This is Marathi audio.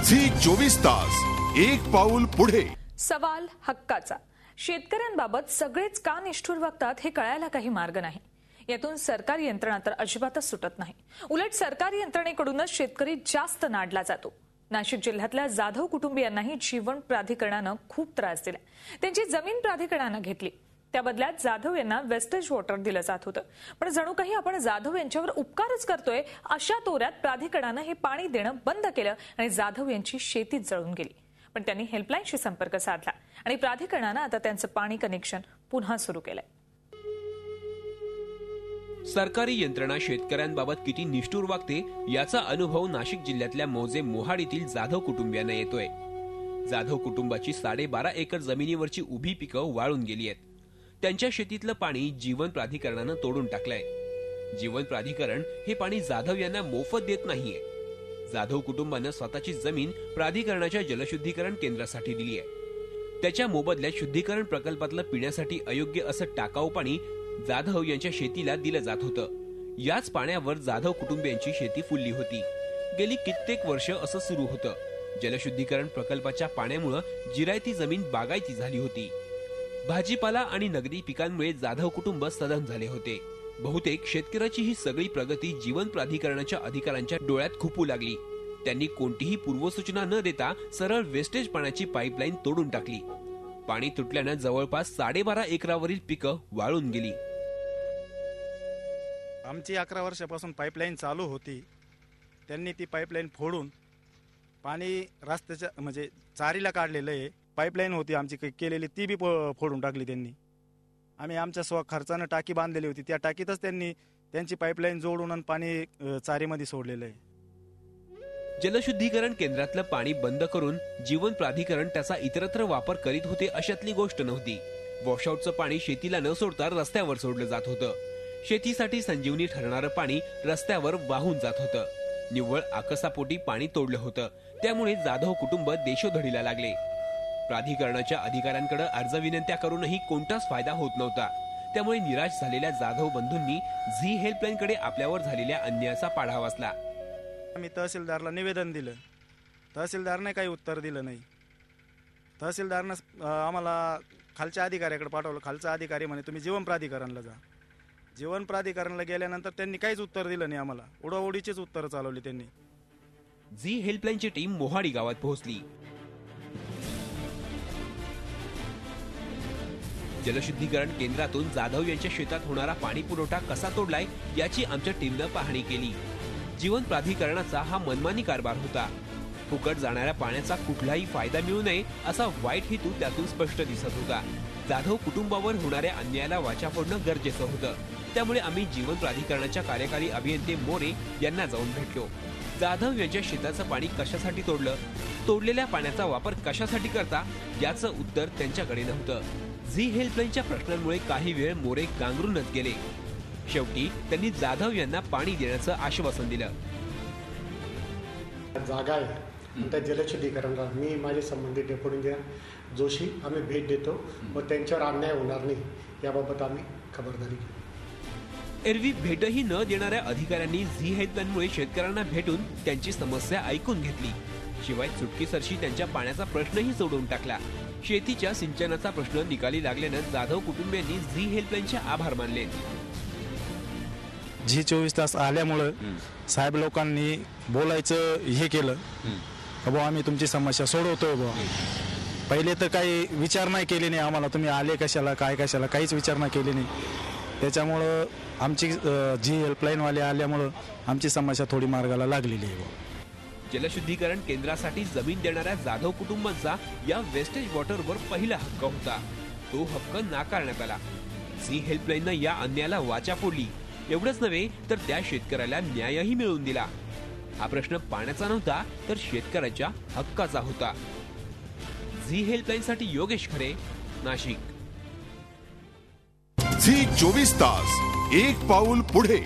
झी 24 तास एक पाऊल पुढे। सवाल हक्काचा। शेतकऱ्यांबाबत सगळेच का निष्ठुर वागतात हे कळायला काही मार्ग नाही। यातून सरकारी यंत्रणा तर अजिबातच सुटत नाही। उलट सरकारी यंत्रणेकडूनच शेतकरी जास्त नाडला जातो। नाशिक जिल्ह्यातल्या जाधव कुटुंबियांनाही जीवन प्राधिकरणाने खूप त्रास दिला। त्यांची जमीन प्राधिकरणाने घेतली। त्या बदल्यात जाधव यांना वेस्टेज वॉटर दिलं जात होतं। पण जणू काही आपण जाधव यांच्यावर उपकारच करतोय अशा तोऱ्यात प्राधिकरणाने हे पाणी देणं बंद केलं आणि जाधव यांची शेती जळून गेली। पण त्यांनी हेल्पलाईनशी संपर्क साधला आणि प्राधिकरणाने आता त्यांचं पाणी कनेक्शन पुन्हा सुरू केलंय। सरकारी यंत्रणा शेतकऱ्यांबाबत किती निष्ठुर वागते याचा अनुभव नाशिक जिल्ह्यातल्या मौजे मोहाडीतील जाधव कुटुंबियांना येतोय। जाधव कुटुंबाची 12.5 एकर जमिनीवरची उभी पिकं वाळून गेली आहेत। त्यांच्या शेतीतलं पाणी जीवन प्राधिकरणानं तोडून टाकलंय। जीवन प्राधिकरण हे पाणी जाधव यांना मोफत देत नाहीये। जाधव कुटुंबानं स्वतःची जमीन प्राधिकरणाच्या जलशुद्धीकरण केंद्रासाठी दिली आहे। त्याच्या मोबदल्यात शुद्धीकरण प्रकल्पातलं पिण्यासाठी अयोग्य असं टाकाऊ पाणी जाधव यांच्या शेतीला दिलं जात होतं। याच पाण्यावर जाधव कुटुंबियांची शेती फुलली होती। गेली कित्येक वर्ष असं सुरू होतं। जलशुद्धीकरण प्रकल्पाच्या पाण्यामुळे जिरायती जमीन बागायती झाली होती। भाजीपाला आणि नगदी पिकांमुळे जाधव कुटुंब सधन झाले होते। बहुतेक शेतकऱ्याची ही सगळी प्रगती जीवन प्राधिकरणाच्या अधिकाऱ्यांच्या डोळ्यात खुपू लागली। त्यांनी कोणतीही पूर्वसूचना न देता सरळ वेस्टेज पाण्याची पाईपलाईन तोडून टाकली। पाणी तुटल्यानं जवळपास 12.5 एकरावरील पिकं वाळून गेली। आमची 11 वर्षापासून पाईपलाईन चालू होती। त्यांनी ती पाईपलाईन फोडून पाणी रस्त्याच्या म्हणजे चारीला काढलेलं आहे। पाईपलाईन होती आमची केलेली ती बी फोडून टाकली त्यांनी। आम्ही आमच्या स्वखर्चाने टाकी बांधलेली होती, त्या टाकीतच त्यांनी त्यांची पाईपलाईन जोडून आणि पाणी चारीमध्ये सोडलेलं आहे। जलशुद्धीकरण केंद्रातलं पाणी बंद करून जीवन प्राधिकरण त्याचा इतरत्र वापर करीत होते अशातली गोष्ट नव्हती। वॉशआउटचं पाणी शेतीला न सोडता रस्त्यावर सोडलं जात होतं। शेतीसाठी संजीवनी ठरणारं पाणी रस्त्यावर वाहून जात होतं। निव्वळ आकसापोटी पाणी तोडलं होतं। त्यामुळे जाधव कुटुंब देशोधडीला लागले। प्राधिकरणाच्या अधिकाऱ्यांकडे अर्ज विनंत्या करूनही कोणताच फायदा होत नव्हता। त्यामुळे निराश झालेल्या जाधव बंधूंनी झी हेल्पलाईनकडे आपल्यावर झालेल्या अन्यायाचा पाढा वाचला। आम्ही तहसीलदारला निवेदन दिलं, तहसीलदारने काही उत्तर दिलं नाही। तहसीलदारनं आम्हाला खालच्या अधिकाऱ्याकडे पाठवलं। खालचा अधिकारी म्हणे तुम्ही जीवन प्राधिकरणला जा। जीवन प्राधिकरणला गेल्यानंतर त्यांनी काहीच उत्तर दिलं नाही आम्हाला। उडवाउडीचीच उत्तर चालवली त्यांनी। झी हेल्पलाईनची टीम मोहाडी गावात पोहोचली। जलशुद्धीकरण केंद्रातून जाधव यांच्या शेतात होणारा पाणी पुरवठा कसा तोडलाय याची आमच्या टीमनं पाहणी केली। जीवन प्राधिकरणाचा हा मनमानी कारभार होता। फुकट जाणाऱ्या पाण्याचा कुठलाही फायदा मिळू नये असा वाईट हेतू त्यातून स्पष्ट दिसत होता। जाधव कुटुंबावर होणाऱ्या अन्यायाला वाचा फोडणं गरजेचं होतं। त्यामुळे आम्ही जीवन प्राधिकरणाच्या कार्यकारी अभियंते मोरे यांना जाऊन भेटलो। जाधव यांच्या शेताचं पाणी कशासाठी तोडलं, तोडलेल्या पाण्याचा वापर कशासाठी करता याचं उत्तर त्यांच्याकडे नव्हतं। झी हेल्पलाईनच्या प्रश्नांमुळे काही वेळ मोरे गांगरूनच गेले। शेवटी त्यांनी जाधव यांना पाणी देण्याचं आश्वासन दिलं। जागा आहे त्या जलशुद्धीकरणाला मी माझे संबंधित डेप्युटी इंजिनियर जोशी आम्ही भेट देतो व त्यांच्यावर अन्याय होणार नाही याबाबत आम्ही खबरदारी घेऊ। एरवी भेटही न देणाऱ्या अधिकाऱ्यांनी झी हेल्पलाईनमुळे शेतकऱ्यांना भेटून त्यांची समस्या ऐकून घेतली। शिवाय चुटकीसरशी त्यांच्या पाण्याचा प्रश्नही सोडवून टाकला। शेतीच्या सिंचनाचा प्रश्न निकाली लागल्यानं जाधव कुटुंबियांनी झी हेल्पलाईनचे आभार मानले। झी 24 तास आल्यामुळे साहेब लोकांनी बोलायचं हे केलं, बाबा आम्ही तुमची समस्या सोडवतोय बाबा। पहिले तर काही विचार नाही केले नाही आम्हाला, तुम्ही आले कशाला काय कशाला काहीच विचार नाही केले नाही। त्याच्यामुळं आमची झी हेल्पलाईनवाले आल्यामुळं आमची समस्या थोडी मार्गाला लागलेली आहे। जलशुद्धीकरण केंद्रासाठी जमीन देणाऱ्या जाधव कुटुंबांचा या वेस्टेज वॉटरवर पहिला हक्क होता। तो हक्क नाकारण्यात आला। झी हेल्पलाईननं या अन्यायाला वाचा फोडली। एवढंच नव्हे तर त्या शेतकऱ्याला न्यायही मिळवून दिला। हा प्रश्न पाण्याचा नव्हता तर शेतकऱ्याच्या हक्काचा होता। झी हेल्पलाईनसाठी योगेश खरे, नाशिक। झी 24 तास एक पाऊल पुढे।